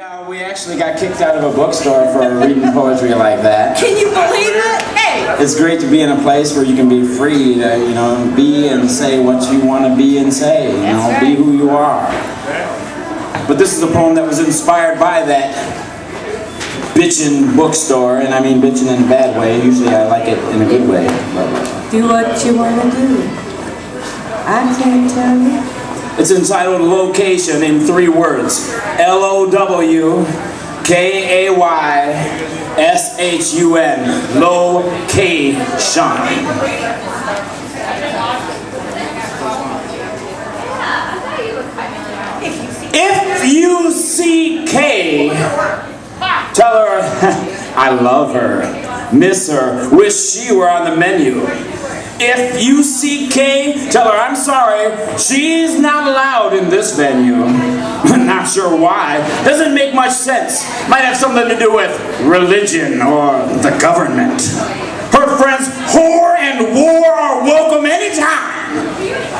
Yeah, we actually got kicked out of a bookstore for reading poetry like that. Can you believe it? Hey! It's great to be in a place where you can be free to, you know, be and say what you want to be and say. You know, right. Be who you are. But this is a poem that was inspired by that bitchin' bookstore, and I mean bitchin' in a bad way. Usually I like it in a good way. Do what you want to do. I can't tell you. It's entitled Location in 3 words. L-O-W-K-A-Y-S-H-U-N. Location. If you see Kay, tell her I love her, miss her, wish she were on the menu. If you see Kay, tell her I'm sorry, she's not allowed in this venue. Not sure why. Doesn't make much sense. Might have something to do with religion or the government. Her friends, whore and war are welcome anytime.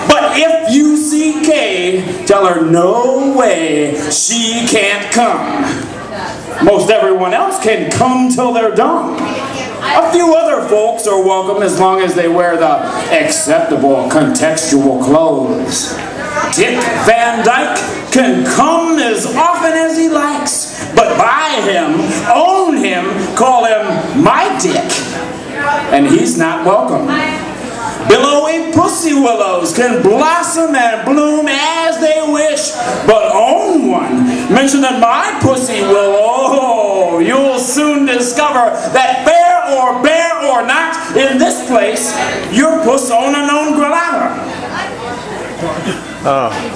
But if you see Kay, tell her no way, she can't come. Most everyone else can come till they're done. A few other folks are welcome as long as they wear the acceptable contextual clothes. Dick Van Dyke can come as often as he likes, but buy him, own him, call him my dick, and he's not welcome. Billowy pussy willows can blossom and bloom as they wish, but own one. Mention that my pussy will, oh, you'll soon discover that fair or bare or not, in this place, your puss own a non grata.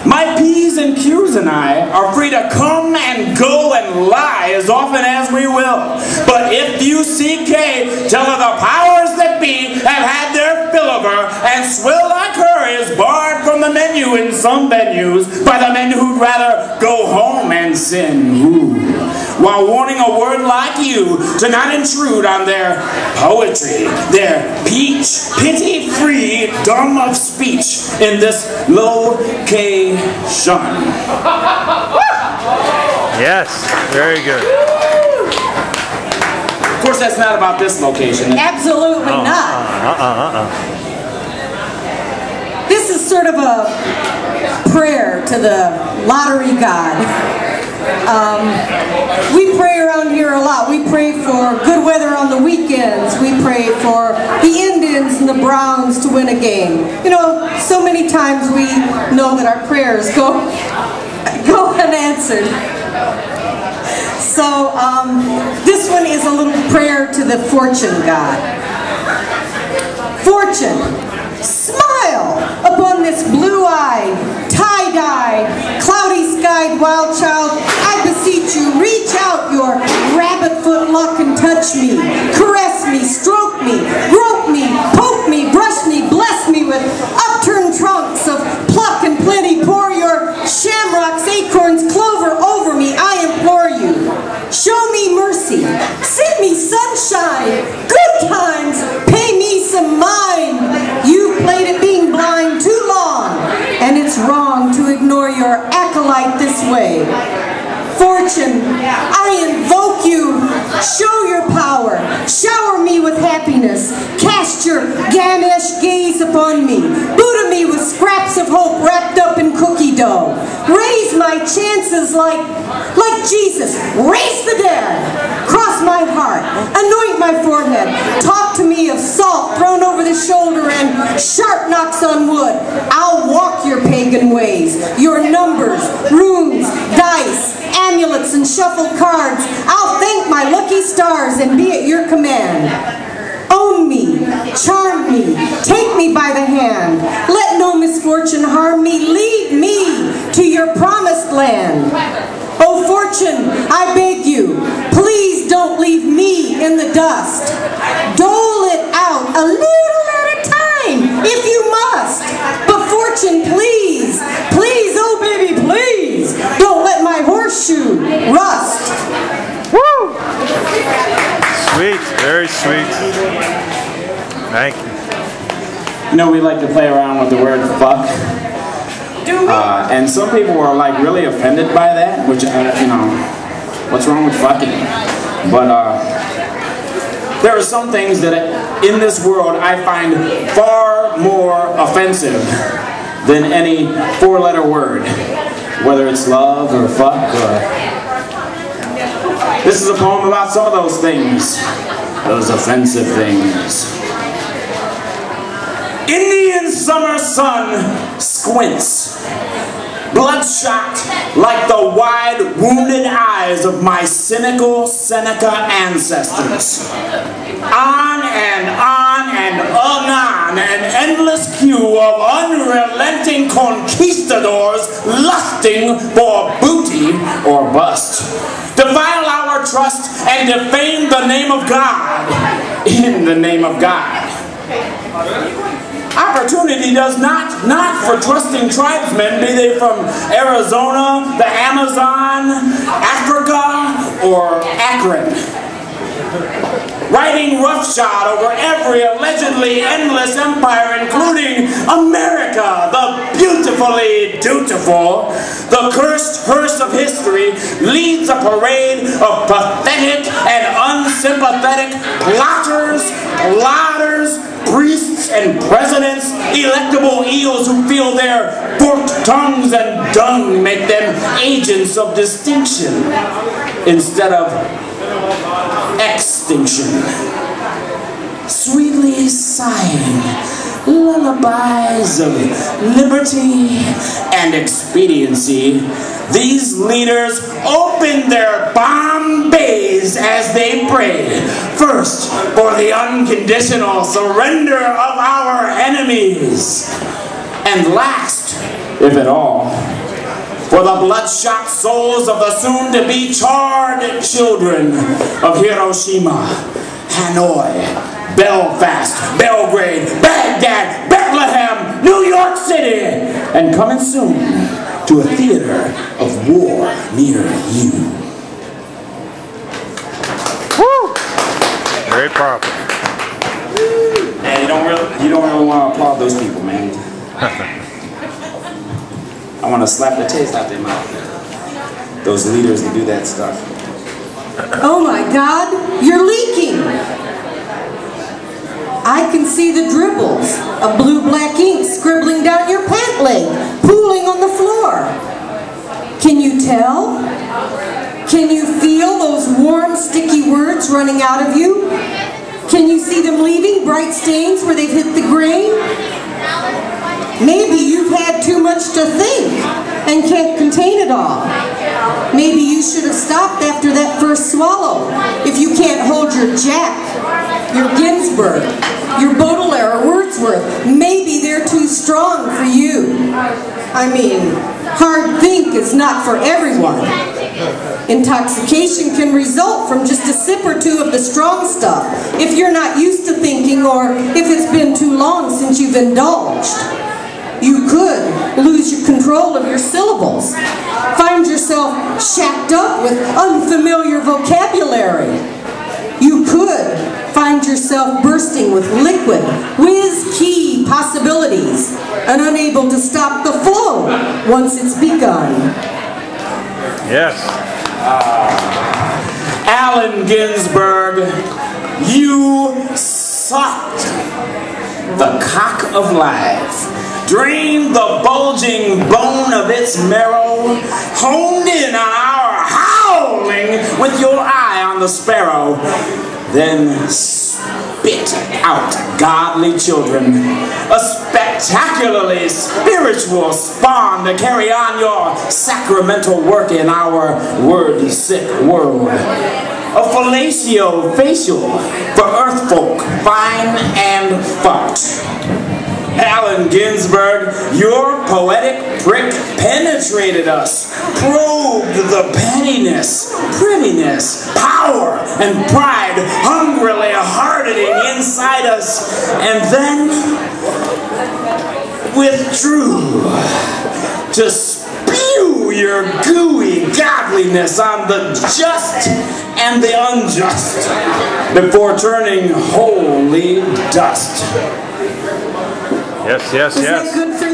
My P's and Q's and I are free to come and go and lie as often as we will. But if you see Kay, tell her the powers that be have had their fill of her, and swill like her is barred from the menu in some venues by the men who'd rather go home and sin. Ooh. While warning a word like you to not intrude on their poetry, their pity-free dumb of speech in this location. Yes, very good. Of course, that's not about this location. Absolutely not. This is sort of a prayer to the lottery god. We pray around here a lot. We pray for good weather on the weekends. We pray for the Indians and the Browns to win a game. You know, so many times we know that our prayers go unanswered. So this one is a little prayer to the fortune god. Fortune, smile upon this blue-eyed, tie-dyed, cloudy-skied wild child. I beseech you, reach out your rabbit-foot luck and touch me. Caress me, stroke me, grope me, poke me, brush me, bless me with upturned trunks of pluck and plenty. Pour your shamrocks, acorns, clover over me, I implore you. Show me mercy, send me sunshine, good times, pay me some mind. You played at being blind too long, and it's wrong to ignore your acolyte this way. Fortune, I invoke you. Show your power. Shower me with happiness. Cast your Ganesh gaze upon me. Buddha me with scraps of hope wrapped up in cookie dough. Raise my chances like Jesus. Raise the dead. Cross my heart. Anoint my forehead. Talk to me of salt thrown over the shoulder and sharp knocks on wood. I'll walk your pagan ways. Your numbers, runes, dice, amulets and shuffled cards. I'll thank my lucky stars and be at your command. Own me, charm me, take me by the hand. Let no misfortune harm me. Lead me to your promised land. Oh fortune, I beg you, please don't leave me in the dust. Dole it out a little at a time, if you must. But fortune, please, please, oh baby, please, don't let my horseshoe rust. Woo! Sweet, very sweet. Thank you. You know, we like to play around with the word fuck. Do we? And some people were like really offended by that, which, you know, What's wrong with fucking? But there are some things that in this world I find far more offensive than any four-letter word, whether it's love or fuck or... This is a poem about some of those things, those offensive things. Indian summer sun squints, bloodshot like the wide, wounded eyes of my cynical Seneca ancestors. On and on and on, an endless queue of unrelenting conquistadors lusting for booty or bust. Defile our trust and defame the name of God in the name of God. Opportunity does not for trusting tribesmen, be they from Arizona, the Amazon, Africa, or Akron. Riding roughshod over every allegedly endless empire, including America, the beautifully dutiful, the cursed hearse of history, leads a parade of pathetic and unsympathetic plotters, plotters, priests and presidents, electable eels who feel their forked tongues and dung make them agents of distinction instead of extinction. Sweetly sighing lullabies of liberty and expediency, these leaders open their Bombays as they pray, first for the unconditional surrender of our enemies, and last, if at all, for the bloodshot souls of the soon-to-be charred children of Hiroshima, Hanoi, Belfast, Belgrade, Baghdad, Bethlehem, New York City, and coming soon to a theater of war near you. Woo! Very powerful. Yeah, you don't really want to applaud those people, man. I want to slap the taste out their mouth. Those leaders that do that stuff. Oh my God, you're leaking. I can see the dribbles of blue-black ink scribbling down your pant leg, pooling on the floor. Can you tell? Can you feel those warm, sticky words running out of you? Can you see them leaving bright stains where they've hit the grain? Maybe you've had too much to think and can't contain it all. Maybe you should have stopped after that first swallow. If you can't hold your Jack, your Ginsberg, your Baudelaire or Wordsworth, maybe they're too strong for you. I mean, hard think is not for everyone. Intoxication can result from just a sip or two of the strong stuff if you're not used to thinking or if it's been too long since you've indulged. You could lose your control of your syllables, find yourself shacked up with unfamiliar vocabulary. You could find yourself bursting with liquid, whiz-key possibilities and unable to stop the flow once it's begun. Yes. Allen Ginsberg, you sucked the cock of life. Drained the bulging bone of its marrow, honed in on our howling with your eye on the sparrow, then spit out godly children, a spectacularly spiritual spawn to carry on your sacramental work in our word-sick world. A fellatio facial for earth folk, fine and fucked. Allen Ginsberg, your poetic prick penetrated us, probed the pettiness, prettiness, power, and pride hungrily hardening inside us, and then withdrew to spew your gooey godliness on the just and the unjust before turning holy dust. Yes, yes, Is yes. that good for